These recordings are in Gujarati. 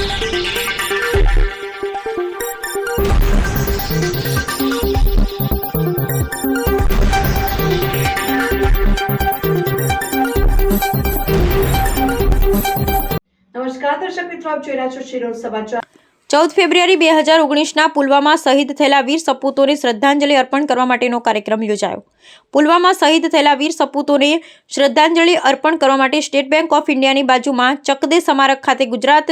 નમસ્કાર દર્શક મિત્રો, આપ જોઈ રહ્યા છો શિરોડ સમાચાર। 14 ફેબ્રુઆરી 2019ના પુલવામા શહીદ થયેલા વીર સપૂતોને શ્રદ્ધાંજલિ અર્પણ કરવા માટેનો કાર્યક્રમ યોજાયો। પુલવામા શહીદ થયેલા વીર સપૂતોને શ્રદ્ધાંજલિ અર્પણ કરવા માટે સ્ટેટ બેંક ઓફ ઇન્ડિયાની બાજુમાં ચકદે સ્મારક ખાતે ગુજરાત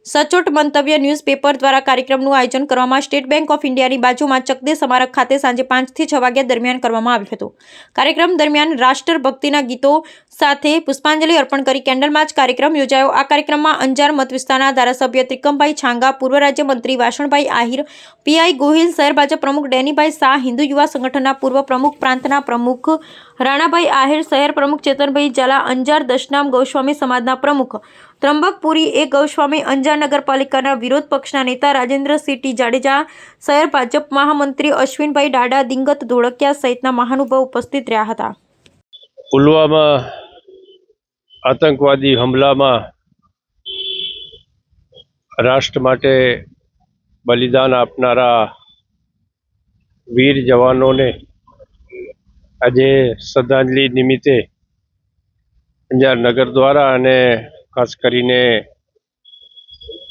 સચોટ મંતવ્ય ન્યૂઝપેપર દ્વારા કાર્યક્રમનું આયોજન કરવામાં સ્ટેટ બેંક ઓફ ઇન્ડિયાની બાજુમાં ચકદે સ્મારક ખાતે સાંજે 5 થી 6 વાગ્યા દરમિયાન કરવામાં આવ્યું હતું। કાર્યક્રમ દરમિયાન રાષ્ટ્રભક્તિના ગીતો સાથે પુષ્પાંજલિ અર્પણ કરી કેન્ડલ માર્ચ કાર્યક્રમ યોજાયો। આ કાર્યક્રમમાં અંજાર મત વિસ્તારના ધારાસભ્ય ત્રિકમભાઈ છાંગા, પૂર્વ રાજ્યમંત્રી વાસણભાઈ આહિર, પીઆઈ ગોહિલ, શહેર ભાજપ પ્રમુખ ડેનીભાઈ શાહ, હિન્દુ યુવા સંગઠનના પૂર્વ પ્રમુખ પ્રાંતના પ્રમુખ રાણાભાઈ આહિર, શહેર પ્રમુખ ચેતનભાઈ ઝાલા, અંજાર દશનામ ગૌસ્વામી સમાજના પ્રમુખ ત્રંબકપુરી એ ગૌસ્વામી, અંજાર નગરપાલિકાના વિરોધ પક્ષના નેતા રાજેન્દ્રસિંહ ટી જાડેજા, શહેર ભાજપ મહામંત્રી અશ્વિનભાઈ ડાડા, દિંગત ધોળકિયા સહિતના મહાનુભાવો ઉપસ્થિત રહ્યા હતા। પુલવામા આતંકવાદી હુમલામાં રાષ્ટ્ર માટે બલિદાન આપનારા વીર જવાનોને આજે શ્રદ્ધાંજલિ નિમિત્તે અંજાર નગર દ્વારા અને ખાસ કરીને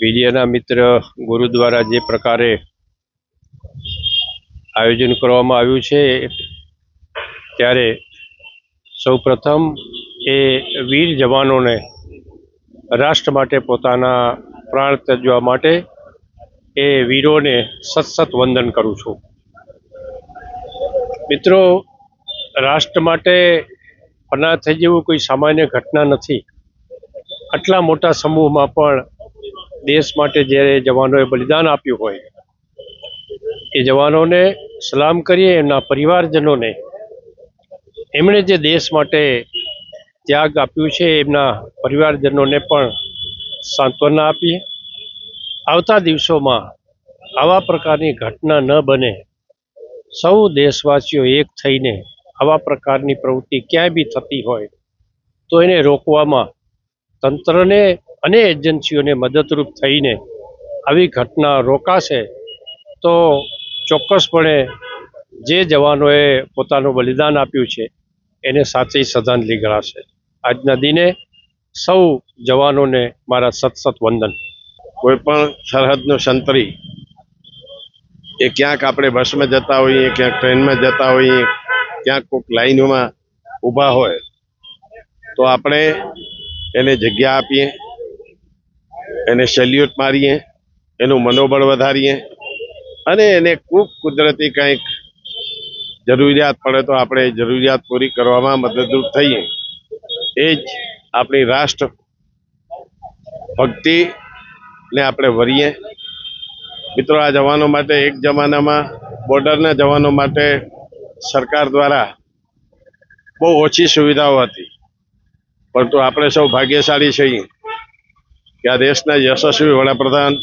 મીડિયાના મિત્ર ગુરુ દ્વારા જે પ્રકારે આયોજન કરવામાં આવ્યું છે, ત્યારે સૌપ્રથમ એ વીર જવાનોને રાષ્ટ્ર માટે પોતાના પ્રાણ ત્યજવા માટે એ વીરોને સતસત વંદન કરું છું। મિત્રો, રાષ્ટ્ર માટે પનાહ થઈ જવું કોઈ સામાન્ય ઘટના નથી। આટલા મોટા સમૂહમાં પણ દેશ માટે જ્યારે જવાનોએ બલિદાન આપ્યું હોય, એ જવાનોને સલામ કરીએ, એમના પરિવારજનોને, એમણે જે દેશ માટે ત્યાગ આપ્યું છે, એમના પરિવારજનોને પણ સાંત્વના આપીએ। આવતા દિવસોમાં આવા પ્રકારની ઘટના ન બને, સૌ દેશવાસીઓ એક થઈને આવા પ્રકારની પ્રવૃત્તિ ક્યાંય બી થતી હોય તો એને રોકવામાં તંત્રને અને એજન્સીઓને મદદરૂપ થઈને આવી ઘટના રોકાશે તો ચોક્કસપણે જે જવાનોએ પોતાનું બલિદાન આપ્યું છે એને સાચી શ્રદ્ધાંજલિ ગણાશે। આજના દિને સૌ જવાનોને મારા સતસત વંદન। કોઈ પણ સરહદનું સંતરી એ ક્યાંક આપણે બસમાં જતા હોઈએ, ક્યાંક ટ્રેનમાં જતા હોઈએ, ક્યાંક કોઈક લાઈનોમાં ઊભા હોય તો આપણે એને જગ્યા આપીએ, એને સેલ્યુટ મારીએ, એનું મનોબળ વધારીએ અને એને ખૂબ કુદરતી કંઈક જરૂરિયાત પડે તો આપણે જરૂરિયાત પૂરી કરવામાં મદદરૂપ થઈએ। એ જ આપણી રાષ્ટ્ર ભક્તિને આપણે વરીએ। મિત્રો, આ જવાનો માટે એક જમાનામાં બોર્ડરના જવાનો માટે સરકાર દ્વારા બહુ ઓછી સુવિધાઓ હતી, પરંતુ આપણે સૌ ભાગ્યશાળી છીએ કે આ દેશના યશસ્વી વડાપ્રધાન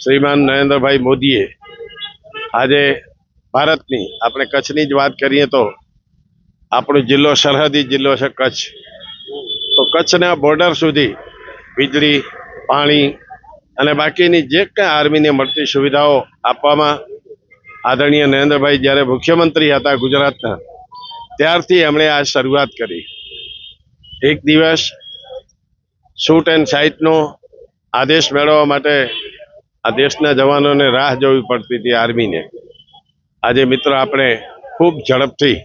શ્રીમાન નરેન્દ્રભાઈ મોદીએ આજે ભારતની, આપણે કચ્છની જ વાત કરીએ તો આપણો જિલ્લો સરહદી જિલ્લો છે કચ્છ, તો કચ્છના બોર્ડર સુધી વીજળી, પાણી અને બાકીની જે કંઈ આર્મીને મળતી સુવિધાઓ આપવામાં આદરણીય નરેન્દ્રભાઈ જ્યારે મુખ્યમંત્રી હતા ગુજરાતના, ત્યારથી એમણે આ શરૂઆત કરી। એક દિવસ શૂટ એન્ડ સાઇટનો આદેશ મેળવવા માટે આ દેશના જવાનોને રાહ જોવી પડતી હતી આર્મીને। આજે મિત્રો આપણે ખૂબ ઝડપથી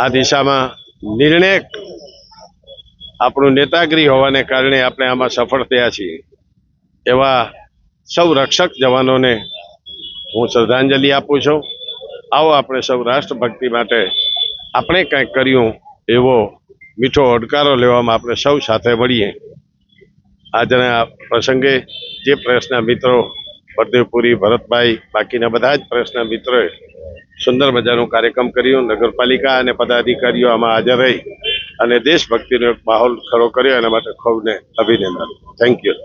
આ દિશામાં નિર્ણાયક આપણું નેતાગીરી હોવાને કારણે આપણે આમાં સફળ થયા છીએ। એવા સૌ રક્ષક જવાનોને હું શ્રદ્ધાંજલિ આપું છું। આવો આપણે સૌ રાષ્ટ્રભક્તિ માટે આપણે કંઈક કર્યું એવો મીઠો ઓડકારો લેવામાં આપણે સૌ સાથે મળીએ। આજના પ્રસંગે જે પ્રેસના મિત્રો, બળદેવપુરી, ભરતભાઈ, બાકીના બધા જ પ્રેસના મિત્રોએ સુંદર મજાનું કાર્યક્રમ કર્યું। નગરપાલિકા અને પદાધિકારીઓ આમાં હાજર રહી અને દેશભક્તિનો એક માહોલ ખડો કર્યો, એના માટે સૌને અભિનંદન। Thank you.